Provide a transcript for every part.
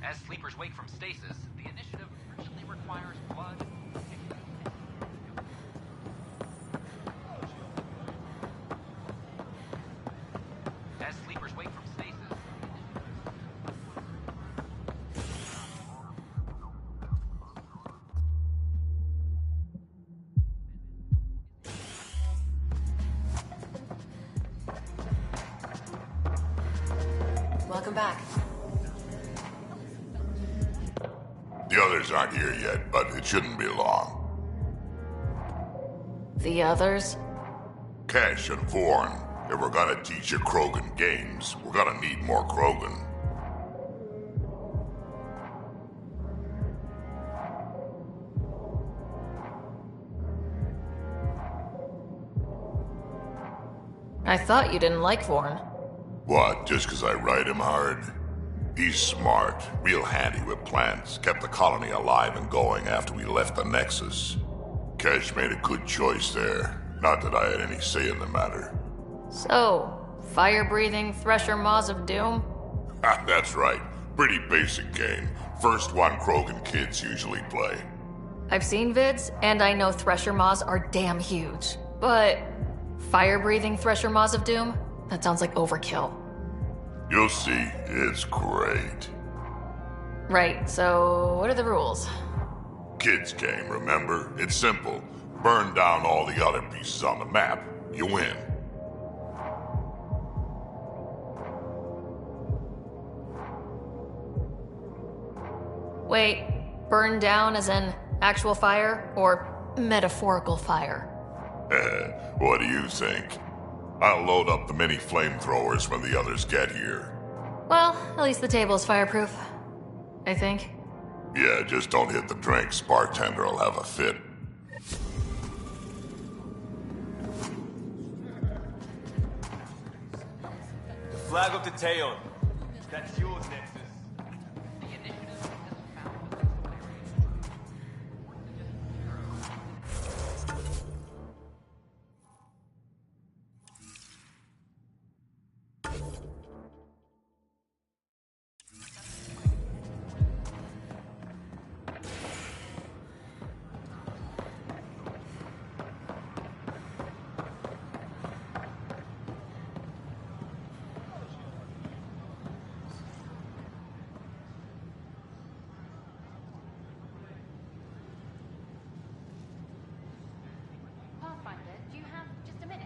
As sleepers wake from stasis, the initiative urgently requires blood. As sleepers wake from stasis. Welcome back. The others aren't here yet, but it shouldn't be long. The others? Cash and Vorn. If we're gonna teach you Krogan games, we're gonna need more Krogan. I thought you didn't like Vorn. What, just 'cause I ride him hard? He's smart, real handy with plants, kept the colony alive and going after we left the Nexus. Cash made a good choice there. Not that I had any say in the matter. So, fire-breathing Thresher Maws of Doom? That's right. Pretty basic game. First one Krogan kids usually play. I've seen vids, and I know Thresher Maws are damn huge. But fire-breathing Thresher Maws of Doom? That sounds like overkill. You'll see, it's great. Right, so what are the rules? Kids game, remember? It's simple. Burn down all the other pieces on the map. You win. Wait, burn down as in actual fire, or metaphorical fire? What do you think? I'll load up the mini flamethrowers when the others get here. Well, at least the table is fireproof. I think. Yeah, just don't hit the drinks. Bartender will have a fit. The flag of the Teon. That's yours, Nexus. Do you have just a minute?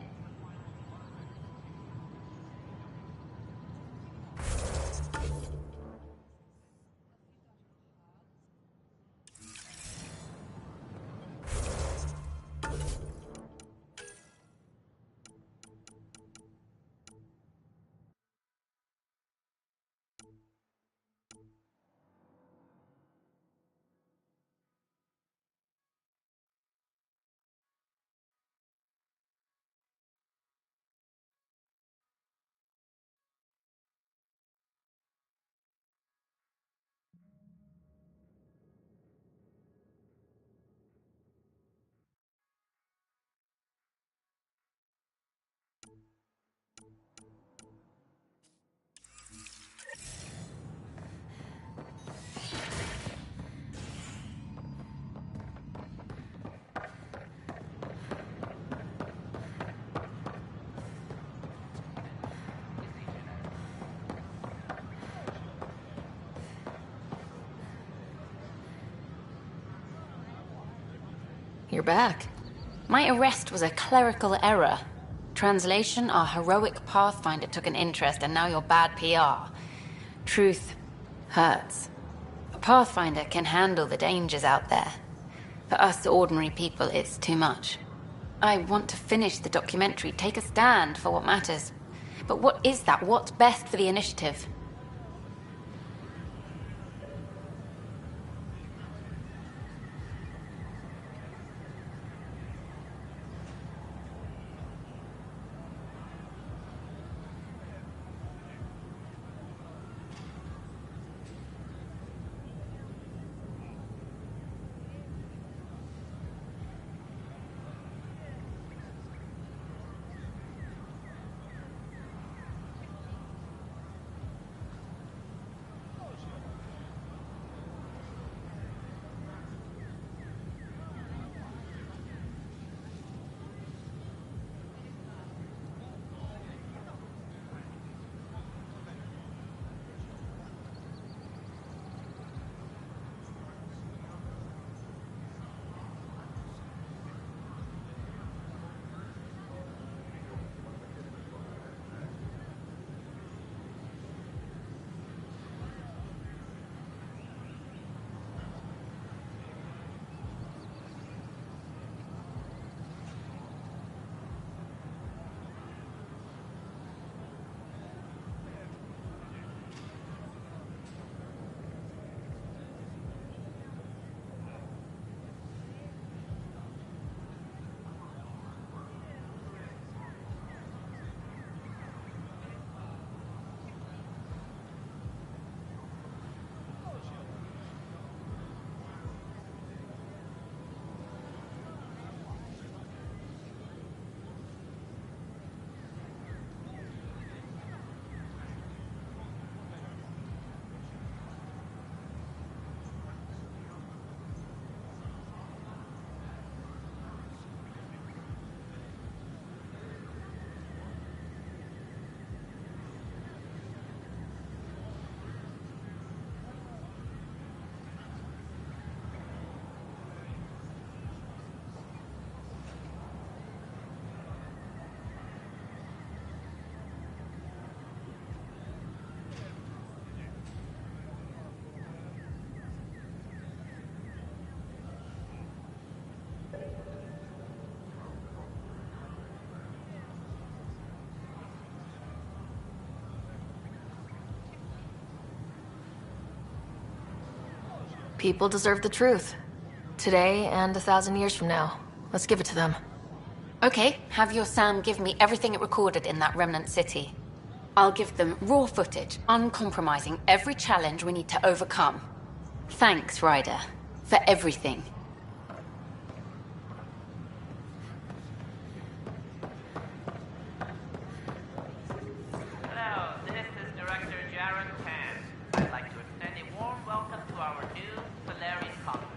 You're back. My arrest was a clerical error. Translation, our heroic pathfinder took an interest, and now you're bad PR. Truth hurts. Pathfinder can handle the dangers out there. For us ordinary people, it's too much. I want to finish the documentary, take a stand for what matters. But what is that? What's best for the initiative? People deserve the truth. Today and 1,000 years from now. Let's give it to them. Okay, have your Sam give me everything it recorded in that remnant city. I'll give them raw footage, uncompromising every challenge we need to overcome. Thanks, Ryder, for everything. Hello, this is Director Jaron Tan. I'd like to extend a warm welcome to our new Solarian colonists.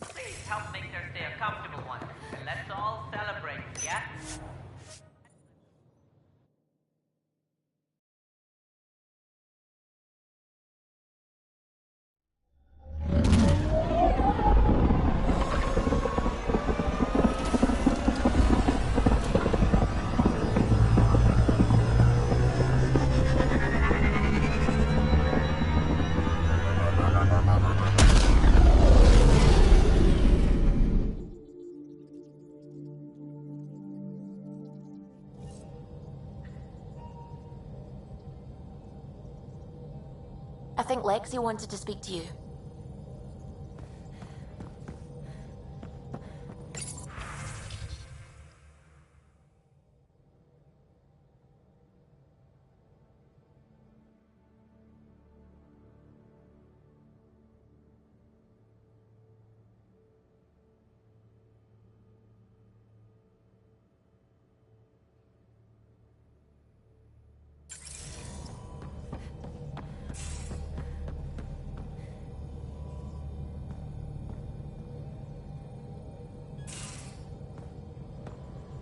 Please help make their stay a comfortable one, and let's all celebrate, yeah? I think Lexi wanted to speak to you.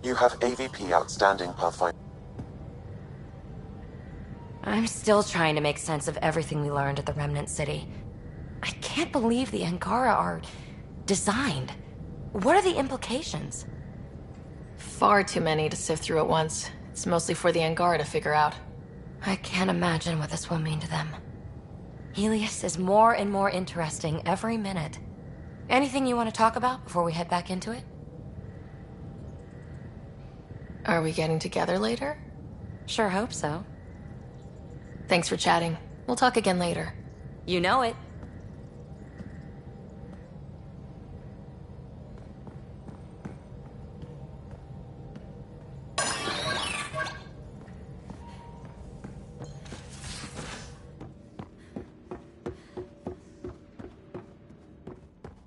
You have AVP outstanding, Pathfinder. I'm still trying to make sense of everything we learned at the Remnant City. I can't believe the Angara are designed. What are the implications? Far too many to sift through at once. It's mostly for the Angara to figure out. I can't imagine what this will mean to them. Helios is more and more interesting every minute. Anything you want to talk about before we head back into it? Are we getting together later? Sure hope so. Thanks for chatting. We'll talk again later. You know it.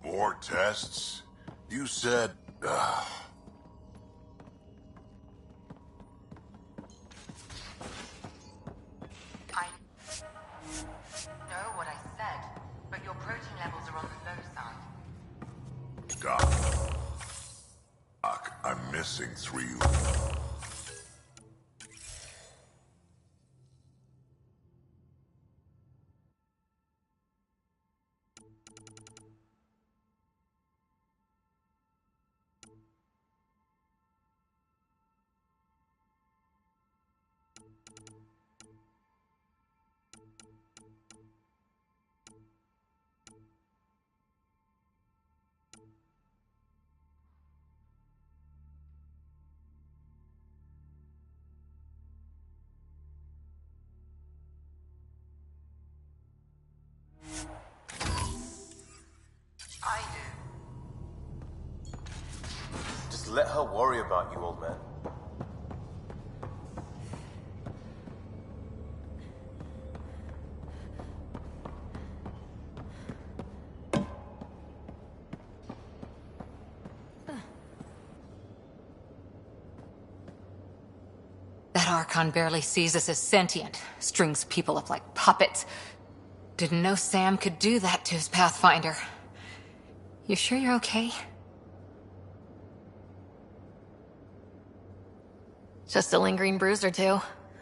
More tests? You said... I know what I said, but your protein levels are on the low side. Doc, I'm missing 3... I do. Just let her worry about you, old man. That Archon barely sees us as sentient, strings people up like puppets. Didn't know Sam could do that to his Pathfinder. You sure you're okay? Just a lingering bruise or two.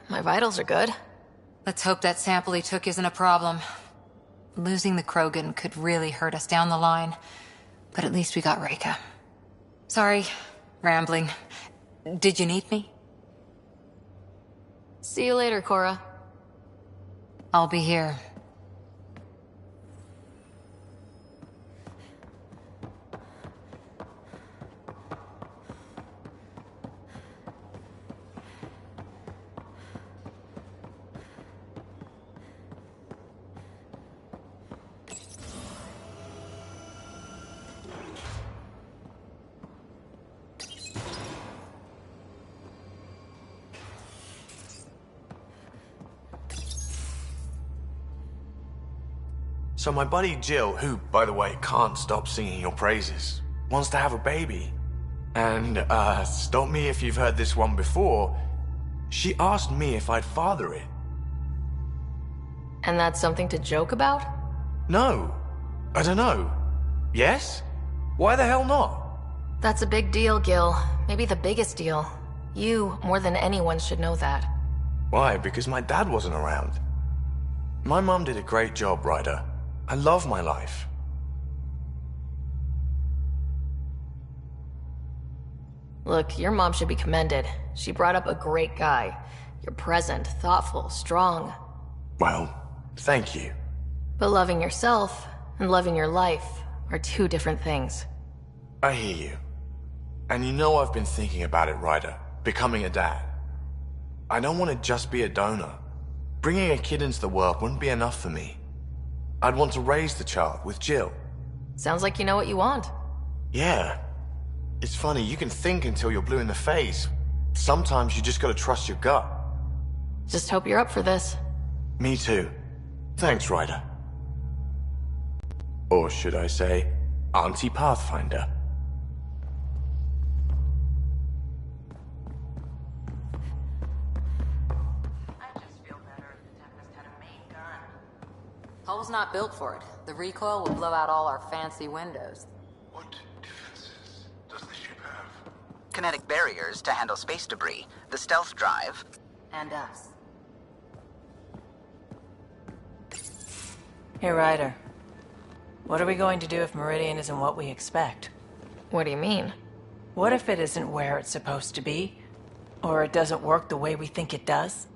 My vitals are good. Let's hope that sample he took isn't a problem. Losing the Krogan could really hurt us down the line, but at least we got Reika. Sorry, rambling. Did you need me? See you later, Cora. I'll be here. So my buddy Jill, who, by the way, can't stop singing your praises, wants to have a baby. And, stop me if you've heard this one before, she asked me if I'd father it. And that's something to joke about? No. I don't know. Yes? Why the hell not? That's a big deal, Gil. Maybe the biggest deal. You, more than anyone, should know that. Why? Because my dad wasn't around. My mom did a great job, Ryder. I love my life. Look, your mom should be commended. She brought up a great guy. You're present, thoughtful, strong. Well, thank you. But loving yourself and loving your life are two different things. I hear you. And you know I've been thinking about it, Ryder. Becoming a dad. I don't want to just be a donor. Bringing a kid into the world wouldn't be enough for me. I'd want to raise the child with Jill. Sounds like you know what you want. Yeah. It's funny, you can think until you're blue in the face. Sometimes you just gotta trust your gut. Just hope you're up for this. Me too. Thanks, Ryder. Or should I say, Auntie Pathfinder. I just feel better if the Tempest had a main gun. Hull's not built for it. The recoil will blow out all our fancy windows. What defenses does the ship have? Kinetic barriers to handle space debris, the stealth drive. And us. Hey, Ryder. What are we going to do if Meridian isn't what we expect? What do you mean? What if it isn't where it's supposed to be? Or it doesn't work the way we think it does?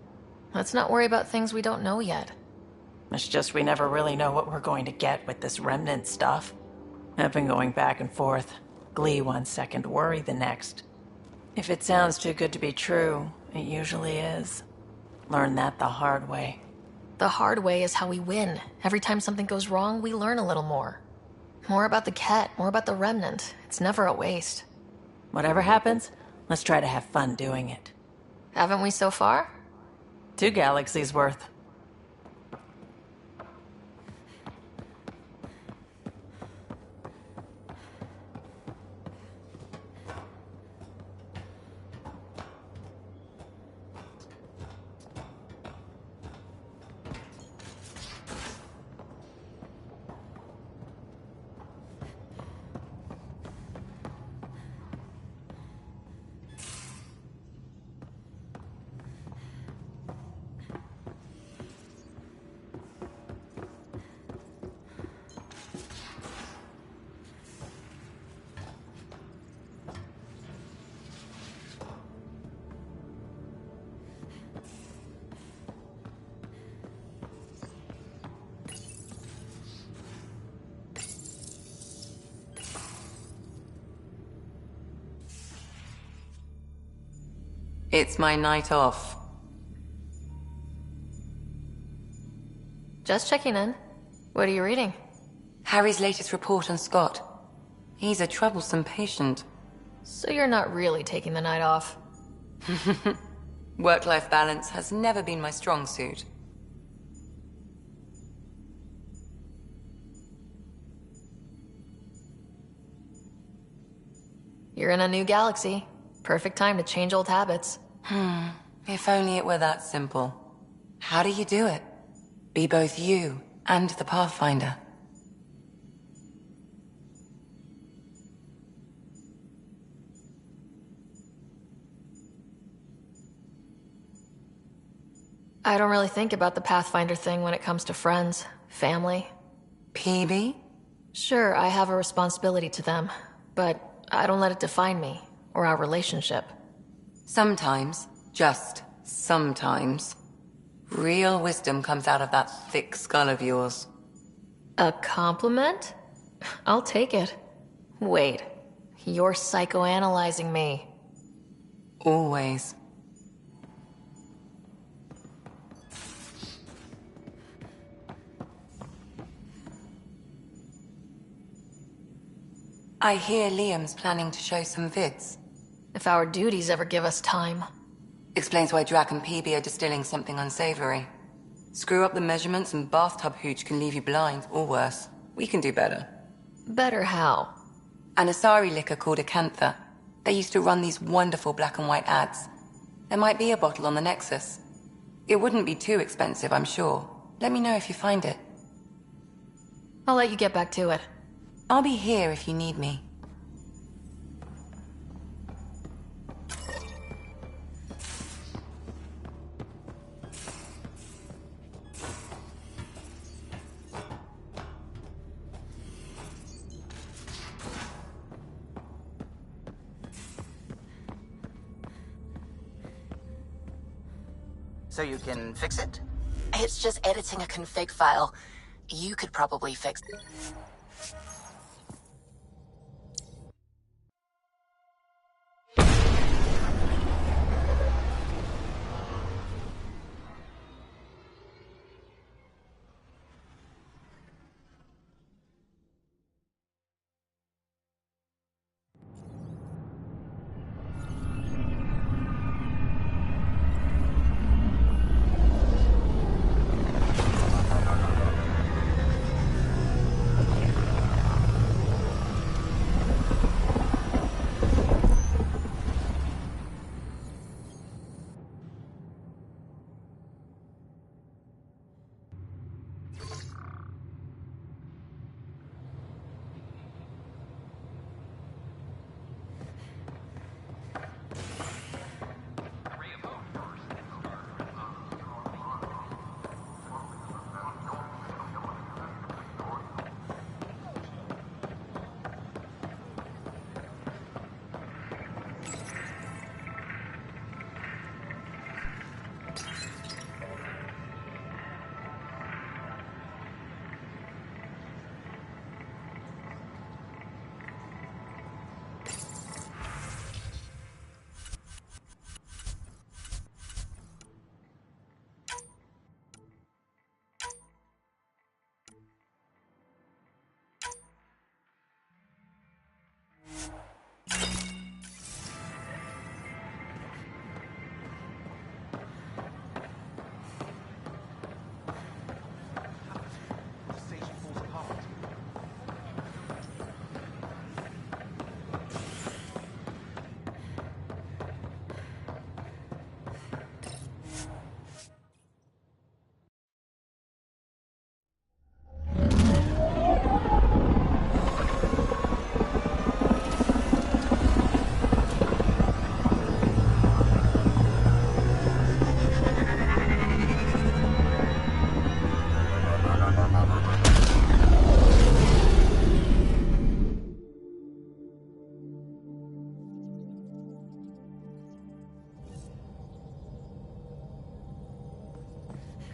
Let's not worry about things we don't know yet. It's just we never really know what we're going to get with this remnant stuff. I've been going back and forth. Glee one second, worry the next. If it sounds too good to be true, it usually is. Learn that the hard way. The hard way is how we win. Every time something goes wrong, we learn a little more. More about the Ket, more about the Remnant. It's never a waste. Whatever happens, let's try to have fun doing it. Haven't we so far? 2 galaxies worth. It's my night off. Just checking in. What are you reading? Harry's latest report on Scott. He's a troublesome patient. So you're not really taking the night off? Work-life balance has never been my strong suit. You're in a new galaxy. Perfect time to change old habits. If only it were that simple. How do you do it? Be both you and the Pathfinder. I don't really think about the Pathfinder thing when it comes to friends, family. PB? Sure, I have a responsibility to them, but I don't let it define me, or our relationship. Sometimes, just sometimes, real wisdom comes out of that thick skull of yours. A compliment? I'll take it. Wait, you're psychoanalyzing me. Always. I hear Liam's planning to show some vids. If our duties ever give us time. Explains why Drac and PB are distilling something unsavory. Screw up the measurements and bathtub hooch can leave you blind, or worse. We can do better. Better how? An Asari liquor called Acantha. They used to run these wonderful black and white ads. There might be a bottle on the Nexus. It wouldn't be too expensive, I'm sure. Let me know if you find it. I'll let you get back to it. I'll be here if you need me. So you can fix it? It's just editing a config file. You could probably fix it.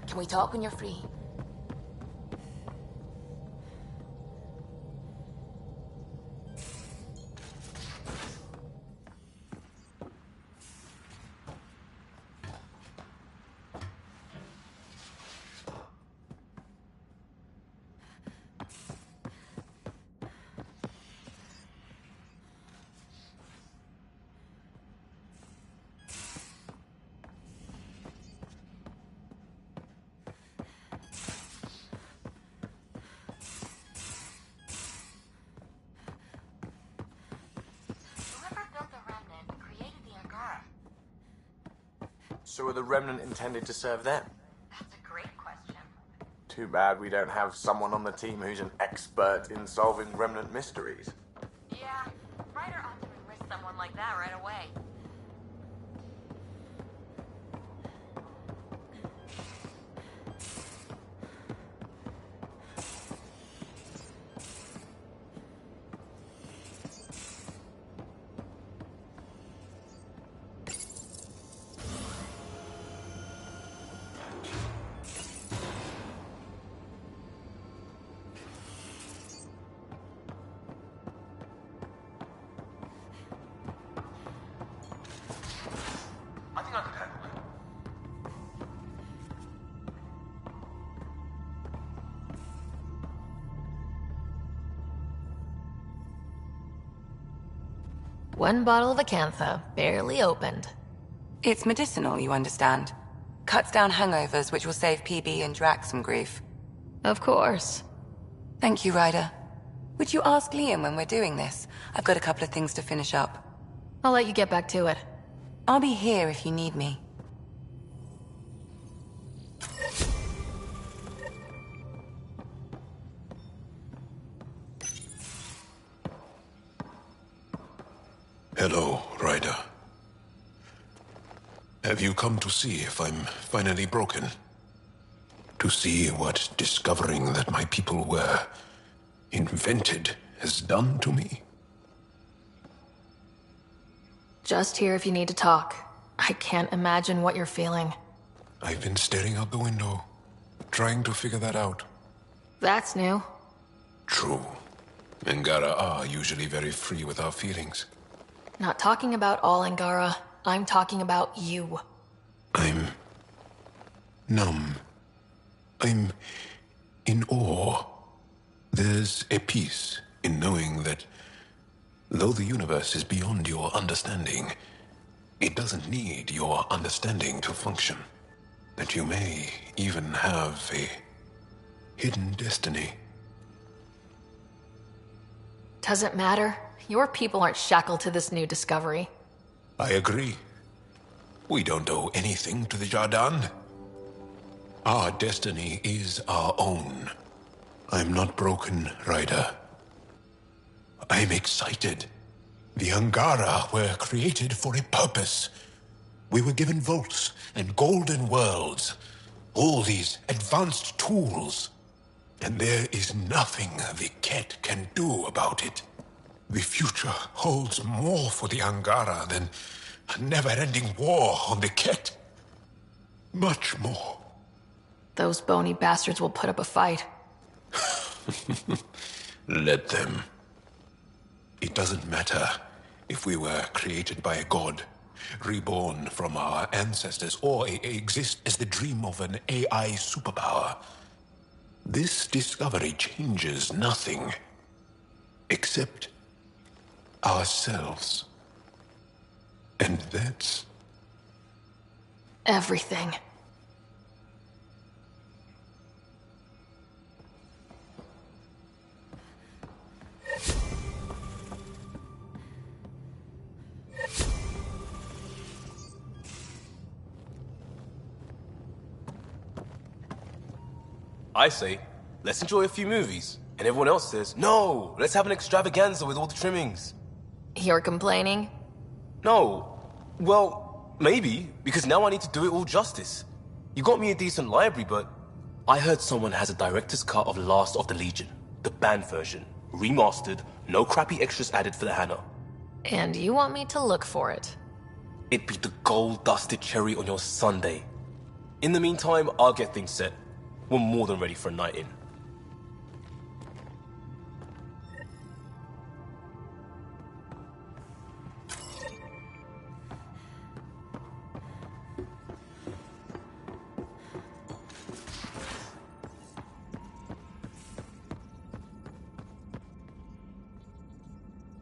Can we talk when you're free? So were the Remnant intended to serve them? That's a great question. Too bad we don't have someone on the team who's an expert in solving Remnant mysteries. Yeah, Ryder ought to enlist someone like that right away. I think I could handle it. One bottle of Acantha, barely opened. It's medicinal, you understand. Cuts down hangovers, which will save PB and Drax some grief. Of course. Thank you, Ryder. Would you ask Liam when we're doing this? I've got a couple of things to finish up. I'll let you get back to it. I'll be here if you need me. Hello, Ryder. Have you come to see if I'm finally broken? To see what discovering that my people were invented has done to me? Just here if you need to talk. I can't imagine what you're feeling. I've been staring out the window, trying to figure that out. That's new. True. Angara are usually very free with our feelings. Not talking about all Angara. I'm talking about you. I'm numb. I'm in awe. There's a peace in knowing that though the universe is beyond your understanding, it doesn't need your understanding to function. That you may even have a hidden destiny. Doesn't matter. Your people aren't shackled to this new discovery. I agree. We don't owe anything to the Jardin. Our destiny is our own. I'm not broken, Ryder. I'm excited. The Angara were created for a purpose. We were given vaults and golden worlds. All these advanced tools. And there is nothing the Ket can do about it. The future holds more for the Angara than a never-ending war on the Ket. Much more. Those bony bastards will put up a fight. Let them. It doesn't matter if we were created by a god, reborn from our ancestors, or exist as the dream of an AI superpower. This discovery changes nothing except ourselves. And that's everything. I say, let's enjoy a few movies. And everyone else says, no, let's have an extravaganza with all the trimmings. You're complaining? No. Well, maybe, because now I need to do it all justice. You got me a decent library, but I heard someone has a director's cut of Last of the Legion. The banned version. Remastered, no crappy extras added for the Hannah. And you want me to look for it? It'd be the gold-dusted cherry on your sundae. In the meantime, I'll get things set. We're more than ready for a night in.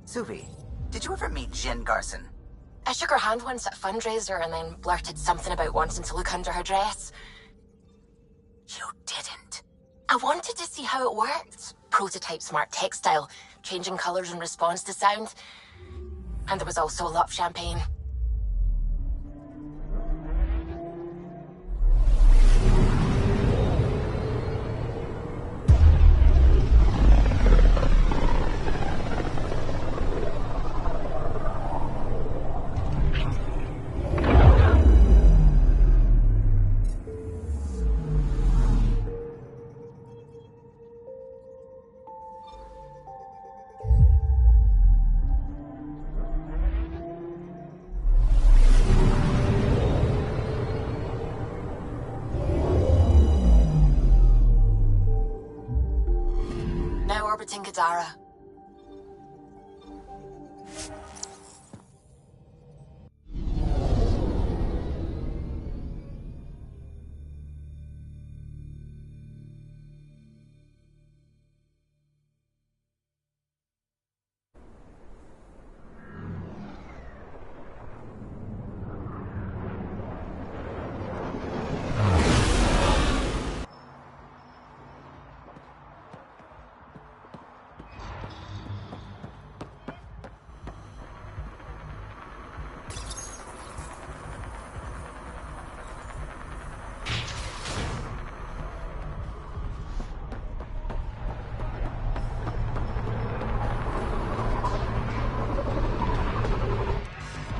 Suvi, did you ever meet Jin Garson? I shook her hand once at a fundraiser and then blurted something about wanting to look under her dress. You didn't. I wanted to see how it worked. Prototype smart textile, changing colors in response to sound. And there was also a lot of champagne. Orbiting Kadara.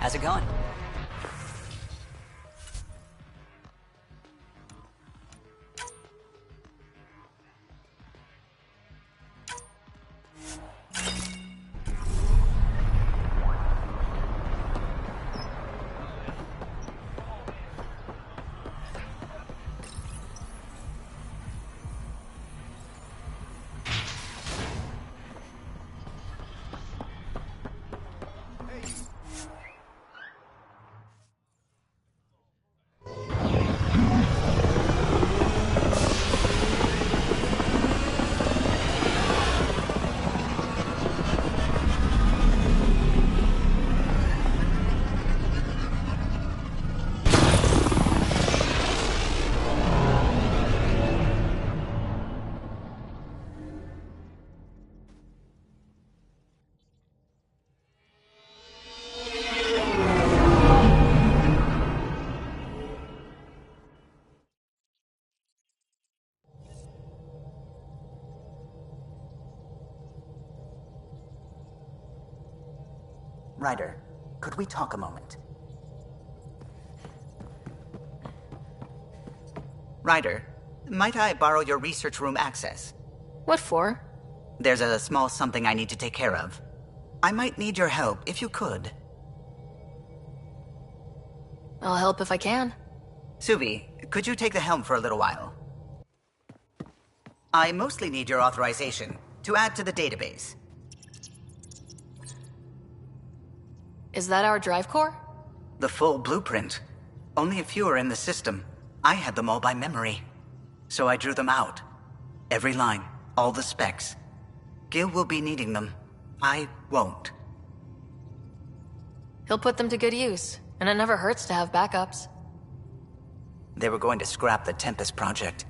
How's it going? Ryder, could we talk a moment? Ryder, might I borrow your research room access? What for? There's a small something I need to take care of. I might need your help if you could. I'll help if I can. Suvi, could you take the helm for a little while? I mostly need your authorization to add to the database. Is that our drive core? The full blueprint. Only a few are in the system. I had them all by memory. So I drew them out. Every line, all the specs. Gil will be needing them. I won't. He'll put them to good use, and it never hurts to have backups. They were going to scrap the Tempest project.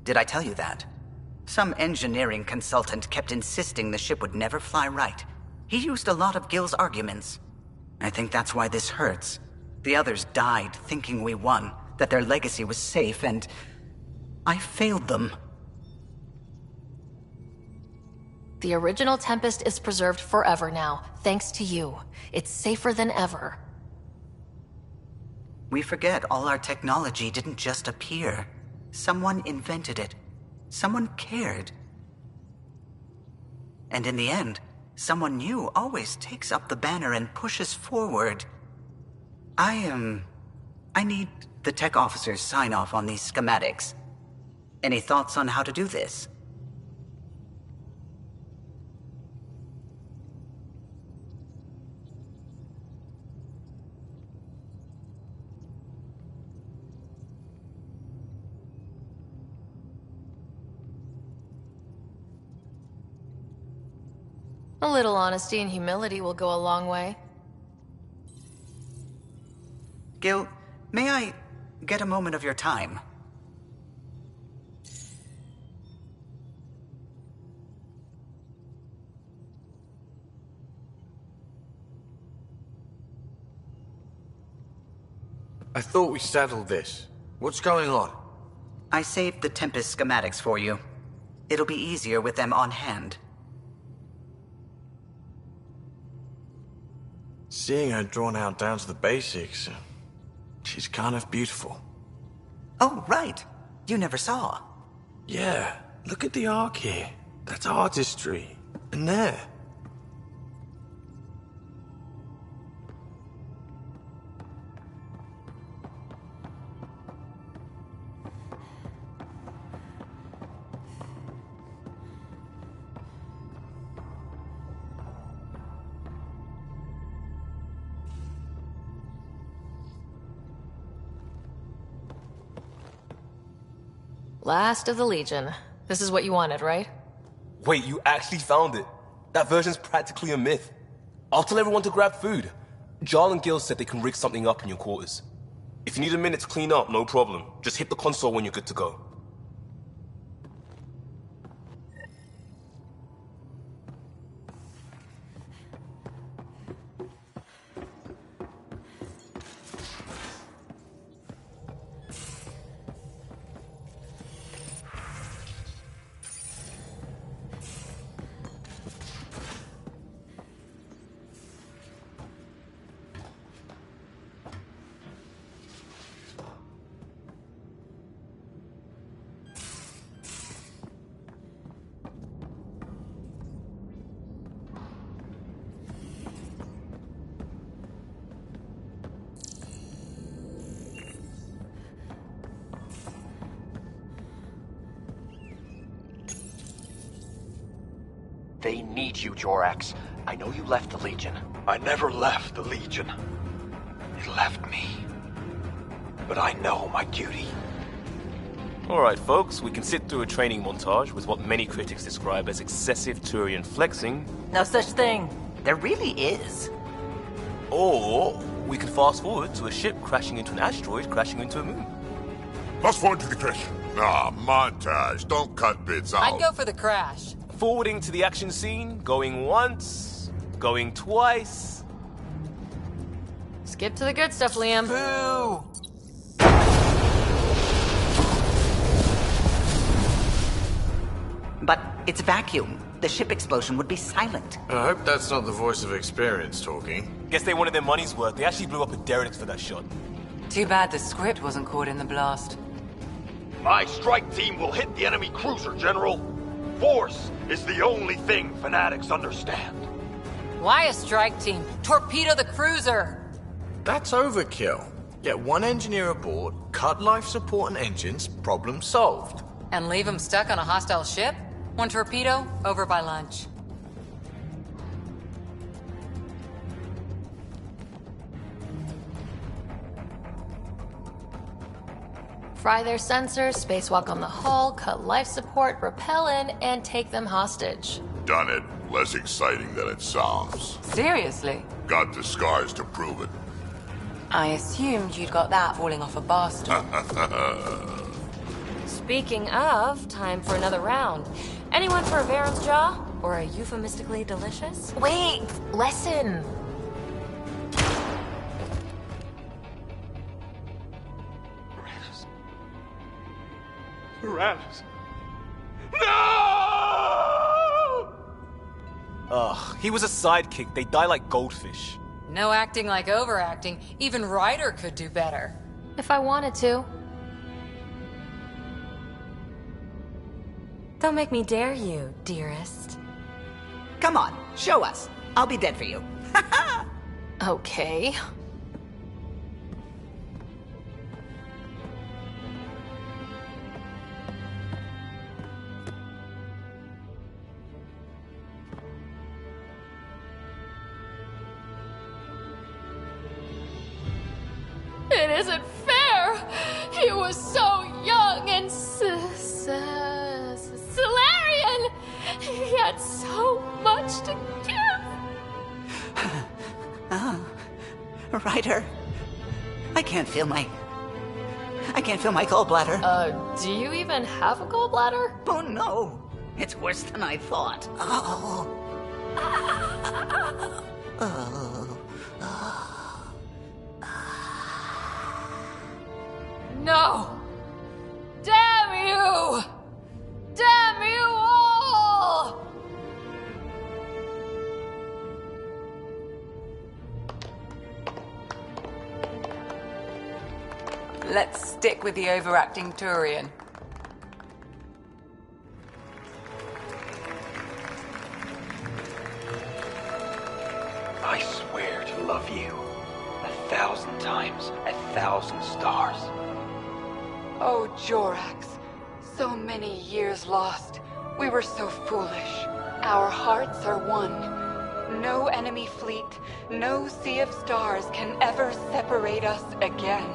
Did I tell you that? Some engineering consultant kept insisting the ship would never fly right. He used a lot of Gil's arguments. I think that's why this hurts. The others died thinking we won, that their legacy was safe, and I failed them. The original Tempest is preserved forever now, thanks to you. It's safer than ever. We forget all our technology didn't just appear. Someone invented it. Someone cared. And in the end, someone new always takes up the banner and pushes forward. I need the tech officers sign off on these schematics. Any thoughts on how to do this? A little honesty and humility will go a long way. Gil, may I get a moment of your time? I thought we settled this. What's going on? I saved the Tempest schematics for you. It'll be easier with them on hand. Seeing her drawn out down to the basics, she's kind of beautiful. Oh, right. You never saw. Yeah, look at the arc here. That's artistry. And there. Last of the Legion. This is what you wanted, right? Wait, you actually found it? That version's practically a myth. I'll tell everyone to grab food. Jarl and Gil said they can rig something up in your quarters. If you need a minute to clean up, no problem. Just hit the console when you're good to go. They need you, Jorax. I know you left the Legion. I never left the Legion. It left me. But I know my duty. Alright folks, we can sit through a training montage with what many critics describe as excessive Turian flexing. No such thing. There really is. Or we can fast forward to a ship crashing into an asteroid crashing into a moon. Fast forward to the crash. Nah, montage. Don't cut bits out. I'd go for the crash. Forwarding to the action scene, going once, going twice. Skip to the good stuff, Liam. Boo! But it's vacuum. The ship explosion would be silent. I hope that's not the voice of experience talking. Guess they wanted their money's worth. They actually blew up a derelict for that shot. Too bad the script wasn't caught in the blast. My strike team will hit the enemy cruiser, General. Force is the only thing fanatics understand. Why a strike team? Torpedo the cruiser! That's overkill. Get one engineer aboard, cut life support and engines, problem solved. And leave them stuck on a hostile ship? One torpedo, over by lunch. Fry their sensors, spacewalk on the hull, cut life support, rappel in, and take them hostage. Done it. Less exciting than it sounds. Seriously? Got the scars to prove it. I assumed you'd got that falling off a bar stool. Speaking of, time for another round. Anyone for a Varen's jaw? Or a euphemistically delicious? Wait! Lesson! Tyrannus. No! Ugh, he was a sidekick. They die like goldfish. No acting like overacting. Even Ryder could do better. If I wanted to. Don't make me dare you, dearest. Come on, show us. I'll be dead for you. Okay. It isn't fair! He was so young and Solarian! He had so much to give! Ryder, I can't feel my gallbladder. Do you even have a gallbladder? Oh no! It's worse than I thought. Oh. No! Damn you! Damn you all! Let's stick with the overacting Turian. I swear to love you 1,000 times, 1,000 stars. Oh, Jorax. So many years lost. We were so foolish. Our hearts are one. No enemy fleet, no sea of stars can ever separate us again.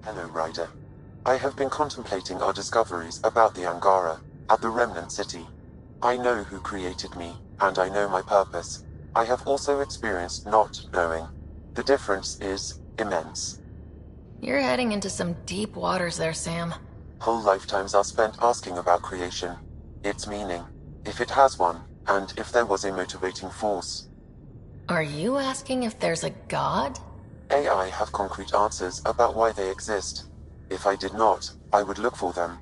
Hello, Ryder. I have been contemplating our discoveries about the Angara at the Remnant City. I know who created me, and I know my purpose. I have also experienced not knowing. The difference is immense. You're heading into some deep waters there, Sam. Whole lifetimes are spent asking about creation, its meaning, if it has one, and if there was a motivating force. Are you asking if there's a god? AI have concrete answers about why they exist. If I did not, I would look for them.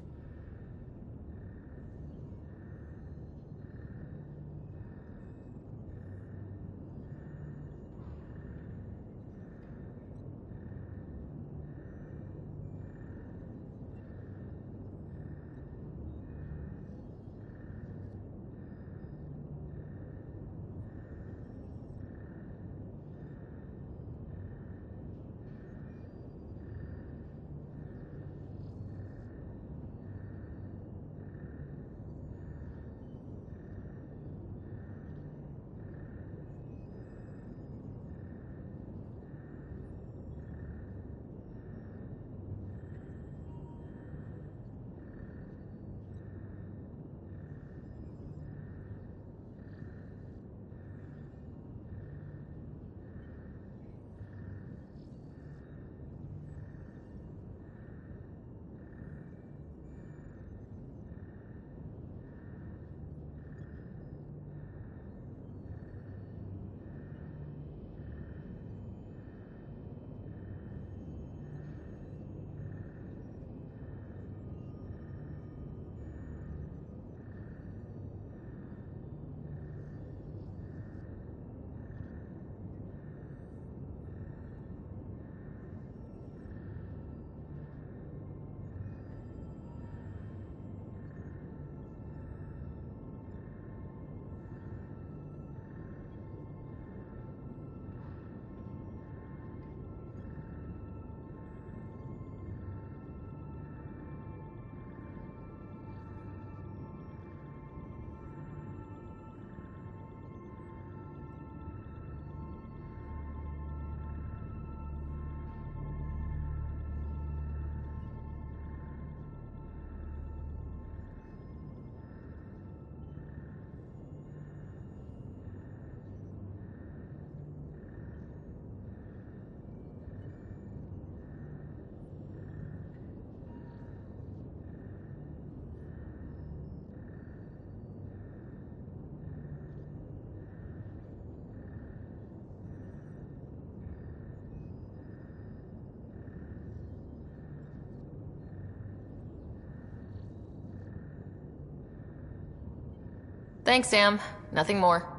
Thanks, Sam. Nothing more.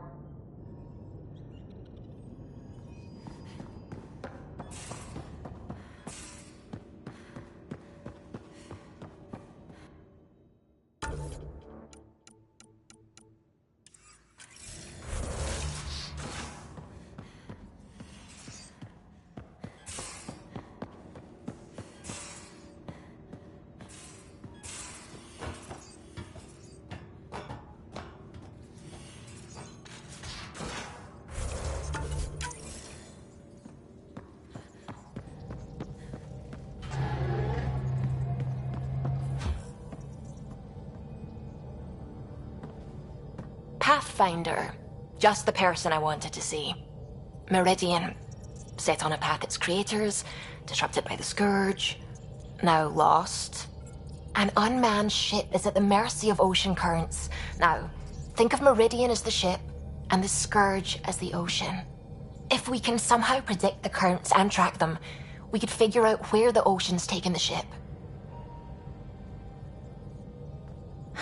Pathfinder. Just the person I wanted to see. Meridian. Set on a path its creators, disrupted by the Scourge, now lost. An unmanned ship is at the mercy of ocean currents. Now, think of Meridian as the ship, and the Scourge as the ocean. If we can somehow predict the currents and track them, we could figure out where the ocean's taken the ship.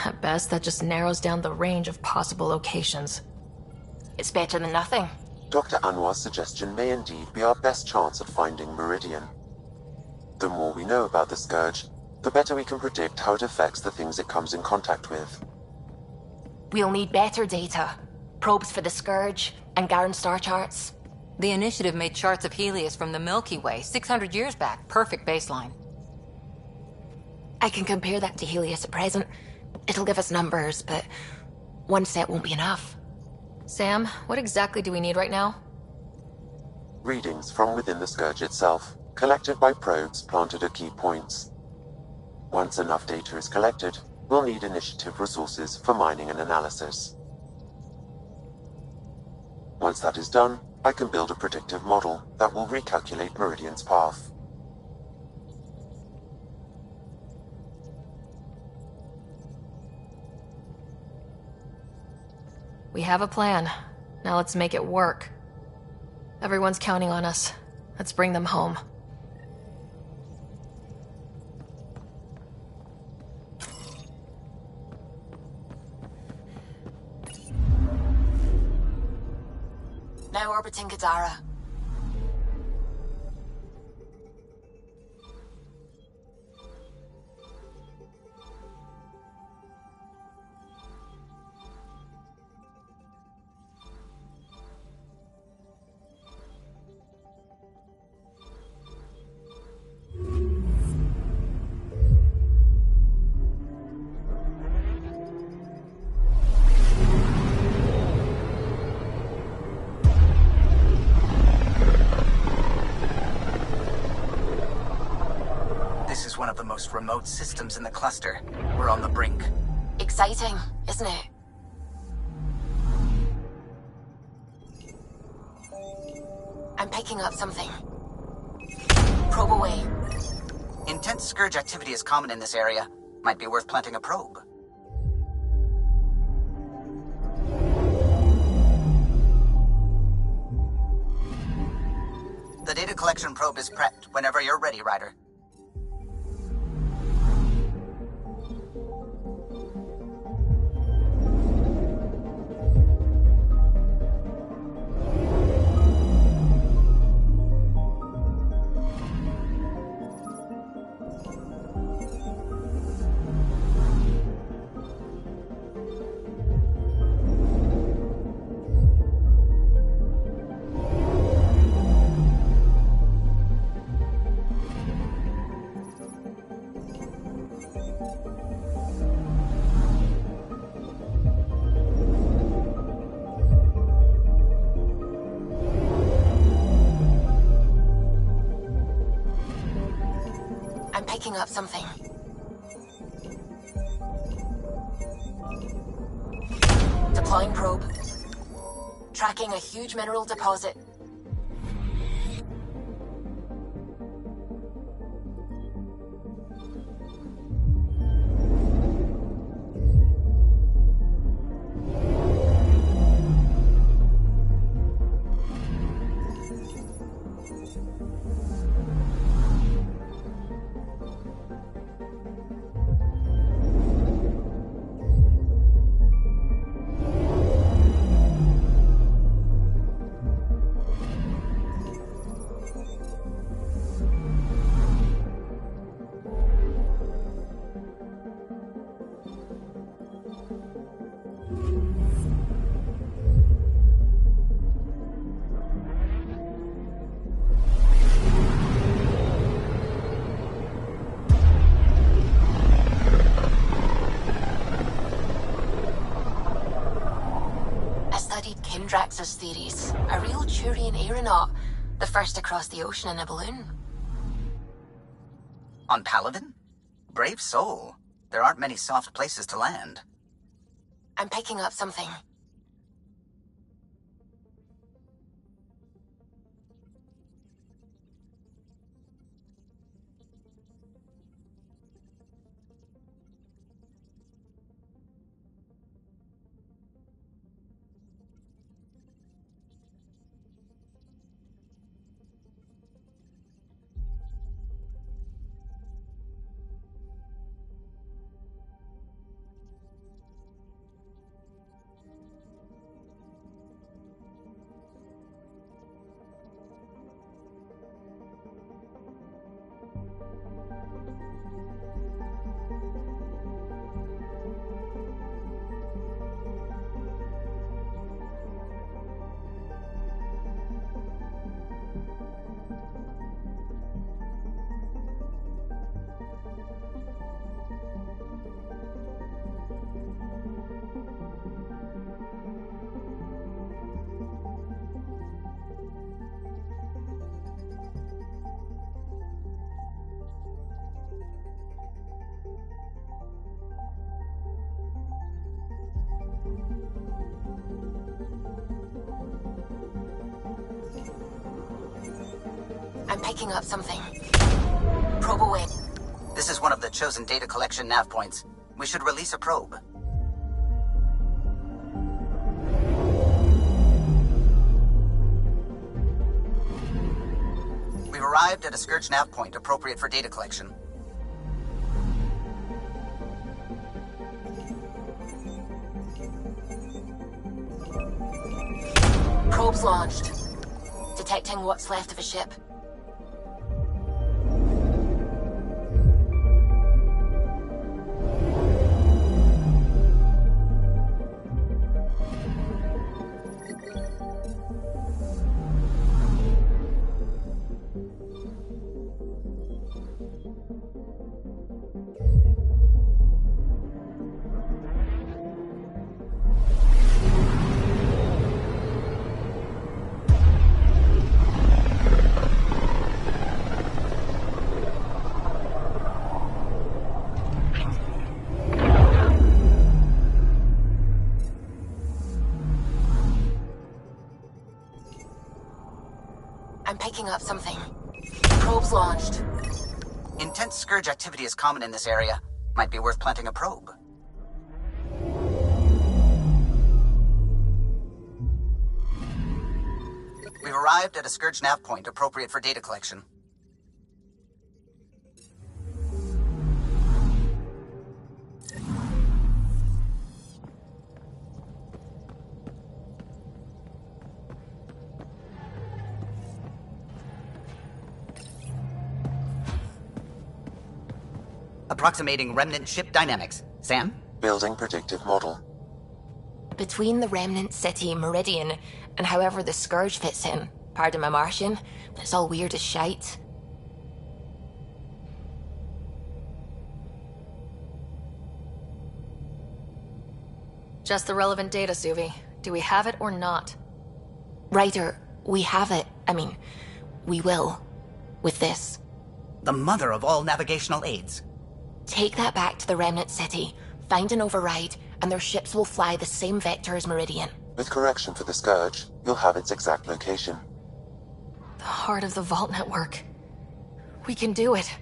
At best, that just narrows down the range of possible locations. It's better than nothing. Dr. Anwar's suggestion may indeed be our best chance at finding Meridian. The more we know about the Scourge, the better we can predict how it affects the things it comes in contact with. We'll need better data. Probes for the Scourge, and Garen star charts. The Initiative made charts of Helios from the Milky Way 600 years back. Perfect baseline. I can compare that to Helios at present. It'll give us numbers, but one set won't be enough. Sam, what exactly do we need right now? Readings from within the Scourge itself, collected by probes planted at key points. Once enough data is collected, we'll need Initiative resources for mining and analysis. Once that is done, I can build a predictive model that will recalculate Meridian's path. We have a plan. Now let's make it work. Everyone's counting on us. Let's bring them home. Now orbiting Gadara. One of the most remote systems in the cluster. We're on the brink. Exciting, isn't it? I'm picking up something. Probe away. Intense Scourge activity is common in this area. Might be worth planting a probe. The data collection probe is prepped whenever you're ready, Ryder. Picking up something. Deploying probe. Tracking a huge mineral deposit. Drax's theories. A real Turian aeronaut. The first to cross the ocean in a balloon. On Paladin? Brave soul. There aren't many soft places to land. I'm picking up something. I'm picking up something. Probe away. This is one of the chosen data collection nav points. We should release a probe. We've arrived at a Scourge nav point appropriate for data collection. Probes launched. Detecting what's left of a ship. I'm picking up something. Probes launched. Intense Scourge activity is common in this area. Might be worth planting a probe. We've arrived at a Scourge nav point appropriate for data collection. Approximating remnant ship dynamics. Sam? Building predictive model. Between the remnant city, Meridian, and however the Scourge fits in, pardon my Martian, but it's all weird as shite. Just the relevant data, Suvi. Do we have it or not? Ryder, we have it. I mean, we will. With this. The mother of all navigational aids. Take that back to the remnant city, find an override, and their ships will fly the same vector as Meridian. With correction for the Scourge, you'll have its exact location. The heart of the Vault Network. We can do it.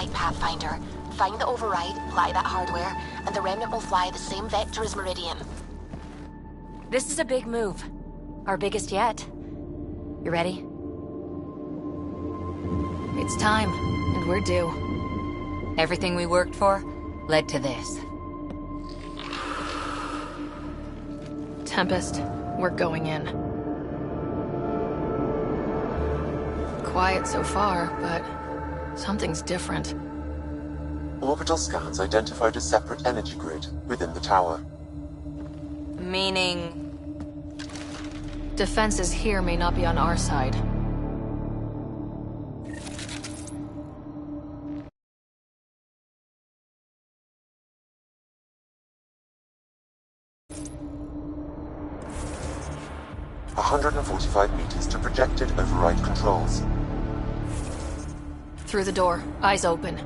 right, Pathfinder. Find the override, apply that hardware, and the Remnant will fly the same vector as Meridian. This is a big move. Our biggest yet. You ready? It's time, and we're due. Everything we worked for led to this. Tempest, we're going in. Quiet so far, but something's different. Orbital scans identified a separate energy grid within the tower. Meaning? Defenses here may not be on our side. "145 meters to projected override controls." Through the door, eyes open.